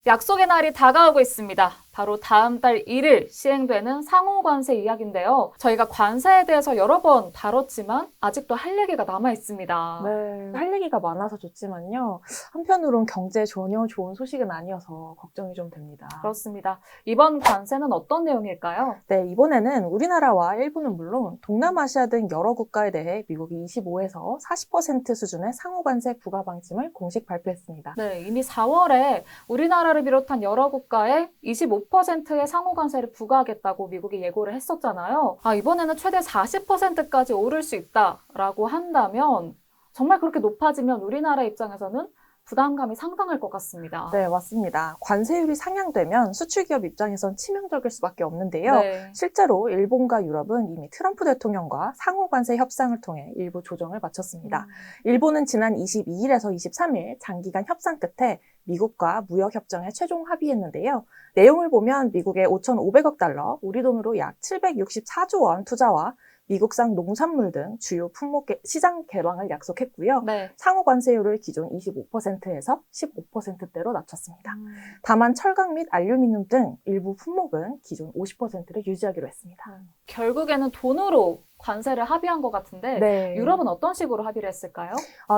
약속의 날이 다가오고 있습니다. 바로 다음 달 1일 시행되는 상호관세 이야기인데요. 저희가 관세에 대해서 여러 번 다뤘지만 아직도 할 얘기가 남아 있습니다. 네, 할 얘기가 많아서 좋지만요. 한편으론 경제에 전혀 좋은 소식은 아니어서 걱정이 좀 됩니다. 그렇습니다. 이번 관세는 어떤 내용일까요? 네, 이번에는 우리나라와 일본은 물론 동남아시아 등 여러 국가에 대해 미국이 25에서 40% 수준의 상호관세 부과 방침을 공식 발표했습니다. 네, 이미 4월에 우리나라를 비롯한 여러 국가에 25%의 상호관세를 부과하겠다고 미국이 예고를 했었잖아요. 이번에는 최대 40%까지 오를 수 있다라고 한다면 정말 그렇게 높아지면 우리나라 입장에서는 부담감이 상당할 것 같습니다. 네, 맞습니다. 관세율이 상향되면 수출기업 입장에선 치명적일 수밖에 없는데요. 네. 실제로 일본과 유럽은 이미 트럼프 대통령과 상호관세 협상을 통해 일부 조정을 마쳤습니다. 일본은 지난 22일에서 23일 장기간 협상 끝에 미국과 무역협정에 최종 합의했는데요. 내용을 보면 미국의 5,500억 달러, 우리 돈으로 약 764조 원 투자와 미국산 농산물 등 주요 품목 시장 개방을 약속했고요. 네. 상호 관세율을 기존 25%에서 15%대로 낮췄습니다. 다만 철강 및 알루미늄 등 일부 품목은 기존 50%를 유지하기로 했습니다. 결국에는 돈으로 관세를 합의한 것 같은데 네. 유럽은 어떤 식으로 합의를 했을까요?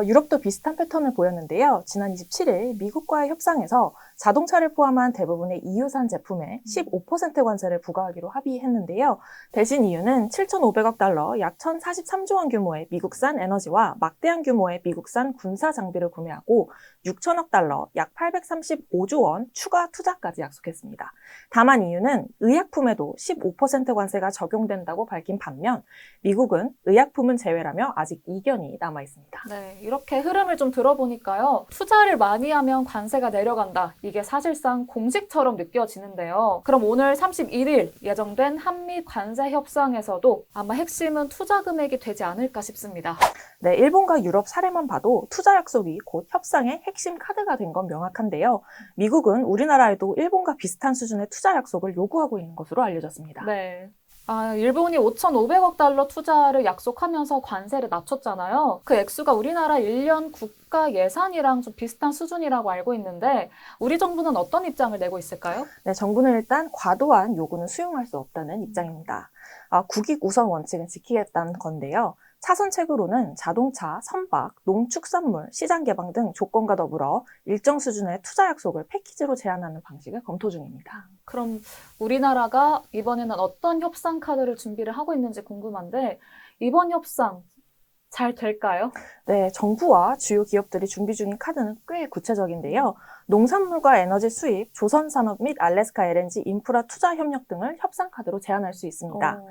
유럽도 비슷한 패턴을 보였는데요. 지난 27일 미국과의 협상에서 자동차를 포함한 대부분의 EU산 제품에 15% 관세를 부과하기로 합의했는데요. 대신 EU는 7,500억 달러, 약 1,043조 원 규모의 미국산 에너지와 막대한 규모의 미국산 군사 장비를 구매하고 6천억 달러, 약 835조 원 추가 투자까지 약속했습니다. 다만 EU는 의약품에도 15% 관세가 적용된다고 밝힌 반면 미국은 의약품은 제외라며 아직 이견이 남아 있습니다. 네, 이렇게 흐름을 좀 들어보니까요. 투자를 많이 하면 관세가 내려간다. 이게 사실상 공식처럼 느껴지는데요. 그럼 오늘 31일 예정된 한미 관세 협상에서도 아마 핵심은 투자 금액이 되지 않을까 싶습니다. 네, 일본과 유럽 사례만 봐도 투자 약속이 곧 협상의 핵심 카드가 된 건 명확한데요. 미국은 우리나라에도 일본과 비슷한 수준의 투자 약속을 요구하고 있는 것으로 알려졌습니다. 네. 일본이 5,500억 달러 투자를 약속하면서 관세를 낮췄잖아요. 그 액수가 우리나라 1년 국가 예산이랑 좀 비슷한 수준이라고 알고 있는데 우리 정부는 어떤 입장을 내고 있을까요? 네, 정부는 일단 과도한 요구는 수용할 수 없다는 입장입니다. 국익 우선 원칙은 지키겠다는 건데요. 차선책으로는 자동차, 선박, 농축산물, 시장 개방 등 조건과 더불어 일정 수준의 투자 약속을 패키지로 제한하는 방식을 검토 중입니다. 그럼 우리나라가 이번에는 어떤 협상 카드를 준비를 하고 있는지 궁금한데 이번 협상 잘 될까요? 네, 정부와 주요 기업들이 준비 중인 카드는 꽤 구체적인데요. 농산물과 에너지 수입, 조선산업 및 알래스카 LNG 인프라 투자 협력 등을 협상 카드로 제안할 수 있습니다.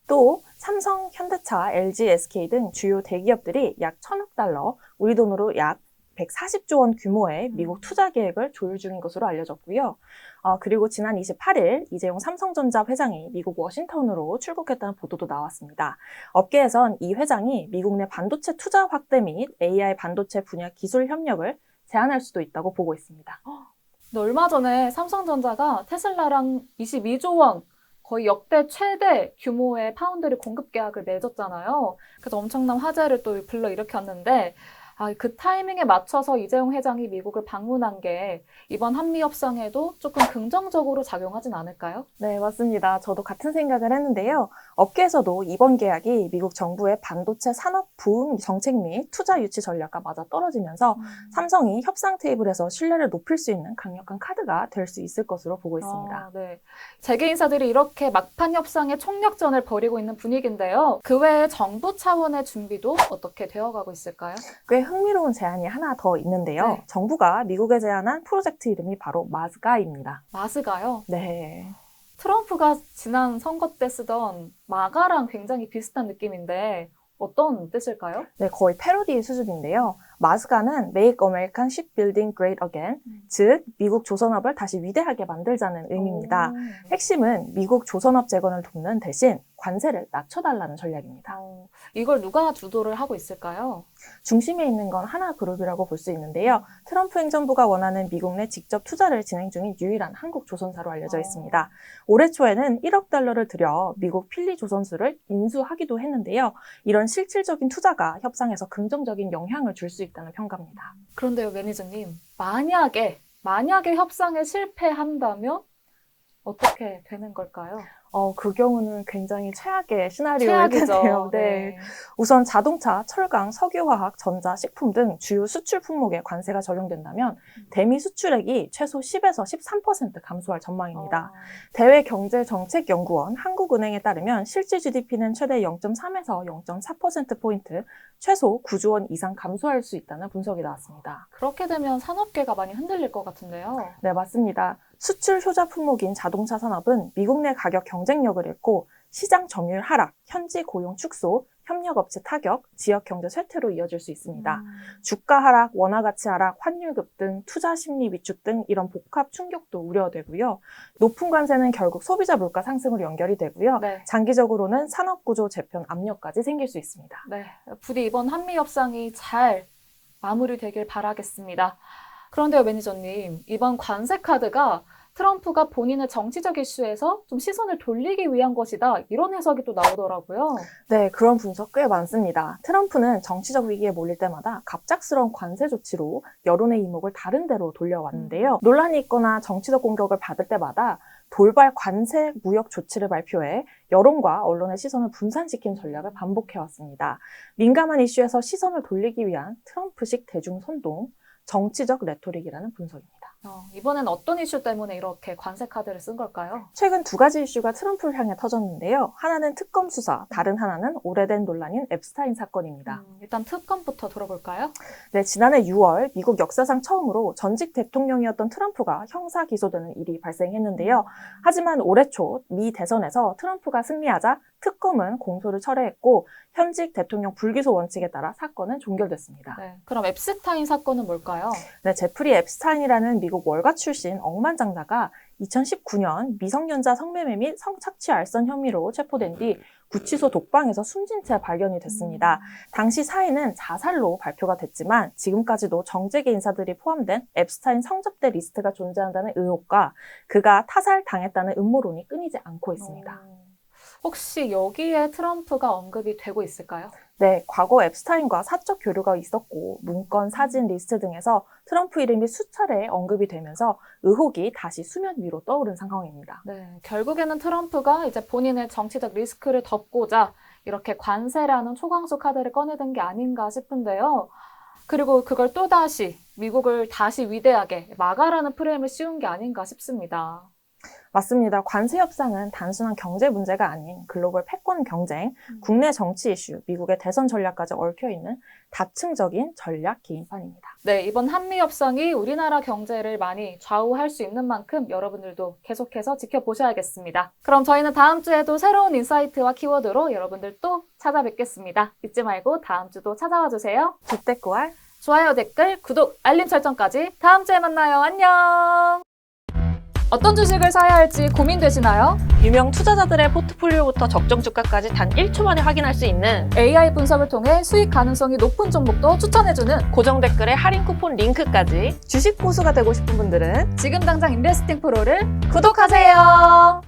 또 삼성, 현대차, LG, SK 등 주요 대기업들이 약 1,000억 달러, 우리 돈으로 약 140조 원 규모의 미국 투자 계획을 조율 중인 것으로 알려졌고요. 그리고 지난 28일 이재용 삼성전자 회장이 미국 워싱턴으로 출국했다는 보도도 나왔습니다. 업계에선 이 회장이 미국 내 반도체 투자 확대 및 AI 반도체 분야 기술 협력을 제안할 수도 있다고 보고 있습니다. 근데 얼마 전에 삼성전자가 테슬라랑 22조 원 거의 역대 최대 규모의 파운드리 공급 계약을 맺었잖아요. 그래서 엄청난 화제를 또 불러일으켰는데 그 타이밍에 맞춰서 이재용 회장이 미국을 방문한 게 이번 한미 협상에도 조금 긍정적으로 작용하진 않을까요? 네, 맞습니다. 저도 같은 생각을 했는데요. 업계에서도 이번 계약이 미국 정부의 반도체 산업 부흥 정책 및 투자 유치 전략과 맞아떨어지면서 삼성이 협상 테이블에서 신뢰를 높일 수 있는 강력한 카드가 될 수 있을 것으로 보고 있습니다. 네. 재계 인사들이 이렇게 막판 협상에 총력전을 벌이고 있는 분위기인데요. 그 외에 정부 차원의 준비도 어떻게 되어가고 있을까요? 꽤 흥미로운 제안이 하나 더 있는데요. 네. 정부가 미국에 제안한 프로젝트 이름이 바로 마즈가입니다. 마스가요? 네. 트럼프가 지난 선거 때 쓰던 마가랑 굉장히 비슷한 느낌인데 어떤 뜻일까요? 네, 거의 패러디 수준인데요. 마즈가는 Make American Shipbuilding Great Again, 즉 미국 조선업을 다시 위대하게 만들자는 의미입니다. 핵심은 미국 조선업 재건을 돕는 대신 관세를 낮춰달라는 전략입니다. 이걸 누가 주도를 하고 있을까요? 중심에 있는 건 하나그룹이라고 볼 수 있는데요. 트럼프 행정부가 원하는 미국 내 직접 투자를 진행 중인 유일한 한국 조선사로 알려져 있습니다. 올해 초에는 1억 달러를 들여 미국 필리 조선수를 인수하기도 했는데요. 이런 실질적인 투자가 협상에서 긍정적인 영향을 줄 수 있다는 평가입니다. 그런데요, 매니저님. 만약에 만약에 협상에 실패한다면 어떻게 되는 걸까요? 그 경우는 굉장히 최악의 시나리오겠네요. 최악이죠. 네. 우선 자동차, 철강, 석유화학, 전자, 식품 등 주요 수출 품목에 관세가 적용된다면 대미 수출액이 최소 10에서 13% 감소할 전망입니다. 대외경제정책연구원 한국은행에 따르면 실질 GDP는 최대 0.3에서 0.4%포인트, 최소 9조 원 이상 감소할 수 있다는 분석이 나왔습니다. 그렇게 되면 산업계가 많이 흔들릴 것 같은데요. 네, 맞습니다. 수출 효자 품목인 자동차 산업은 미국 내 가격 경쟁력을 잃고 시장 점유율 하락, 현지 고용 축소, 협력업체 타격, 지역 경제 쇠퇴로 이어질 수 있습니다. 주가 하락, 원화 가치 하락, 환율 급등, 투자 심리 위축 등 이런 복합 충격도 우려되고요. 높은 관세는 결국 소비자 물가 상승으로 연결이 되고요. 네. 장기적으로는 산업구조 재편 압력까지 생길 수 있습니다. 네, 부디 이번 한미 협상이 잘 마무리되길 바라겠습니다. 그런데요, 매니저님, 이번 관세 카드가 트럼프가 본인의 정치적 이슈에서 좀 시선을 돌리기 위한 것이다. 이런 해석이 또 나오더라고요. 네, 그런 분석 꽤 많습니다. 트럼프는 정치적 위기에 몰릴 때마다 갑작스러운 관세 조치로 여론의 이목을 다른 데로 돌려왔는데요. 논란이 있거나 정치적 공격을 받을 때마다 돌발 관세 무역 조치를 발표해 여론과 언론의 시선을 분산시키는 전략을 반복해왔습니다. 민감한 이슈에서 시선을 돌리기 위한 트럼프식 대중 선동, 정치적 레토릭이라는 분석입니다. 이번엔 어떤 이슈 때문에 이렇게 관세 카드를 쓴 걸까요? 최근 두 가지 이슈가 트럼프를 향해 터졌는데요. 하나는 특검 수사, 다른 하나는 오래된 논란인 앱스타인 사건입니다. 일단 특검부터 들어볼까요? 네, 지난해 6월 미국 역사상 처음으로 전직 대통령이었던 트럼프가 형사 기소되는 일이 발생했는데요. 하지만 올해 초 미 대선에서 트럼프가 승리하자 특검은 공소를 철회했고 현직 대통령 불기소 원칙에 따라 사건은 종결됐습니다. 네, 그럼 앱스타인 사건은 뭘까요? 네, 제프리 앱스타인이라는 미국 월가 출신 억만장자가 2019년 미성년자 성매매 및 성착취 알선 혐의로 체포된 뒤 구치소 독방에서 숨진 채 발견이 됐습니다. 당시 사인은 자살로 발표가 됐지만 지금까지도 정재계 인사들이 포함된 앱스타인 성접대 리스트가 존재한다는 의혹과 그가 타살당했다는 음모론이 끊이지 않고 있습니다. 혹시 여기에 트럼프가 언급이 되고 있을까요? 네, 과거 앱스타인과 사적 교류가 있었고 문건, 사진, 리스트 등에서 트럼프 이름이 수차례 언급이 되면서 의혹이 다시 수면 위로 떠오른 상황입니다. 네, 결국에는 트럼프가 이제 본인의 정치적 리스크를 덮고자 이렇게 관세라는 초강수 카드를 꺼내든 게 아닌가 싶은데요. 그리고 그걸 또다시 미국을 다시 위대하게 막아라는 프레임을 씌운 게 아닌가 싶습니다. 맞습니다. 관세 협상은 단순한 경제 문제가 아닌 글로벌 패권 경쟁, 국내 정치 이슈, 미국의 대선 전략까지 얽혀있는 다층적인 전략 게임판입니다. 네, 이번 한미 협상이 우리나라 경제를 많이 좌우할 수 있는 만큼 여러분들도 계속해서 지켜보셔야겠습니다. 그럼 저희는 다음 주에도 새로운 인사이트와 키워드로 여러분들 또 찾아뵙겠습니다. 잊지 말고 다음 주도 찾아와 주세요. 굿데꾸알 좋아요, 댓글, 구독, 알림 설정까지 다음 주에 만나요. 안녕! 어떤 주식을 사야 할지 고민되시나요? 유명 투자자들의 포트폴리오부터 적정 주가까지 단 1초 만에 확인할 수 있는 AI 분석을 통해 수익 가능성이 높은 종목도 추천해주는 고정 댓글에 할인 쿠폰 링크까지 주식 고수가 되고 싶은 분들은 지금 당장 인베스팅 프로를 구독하세요.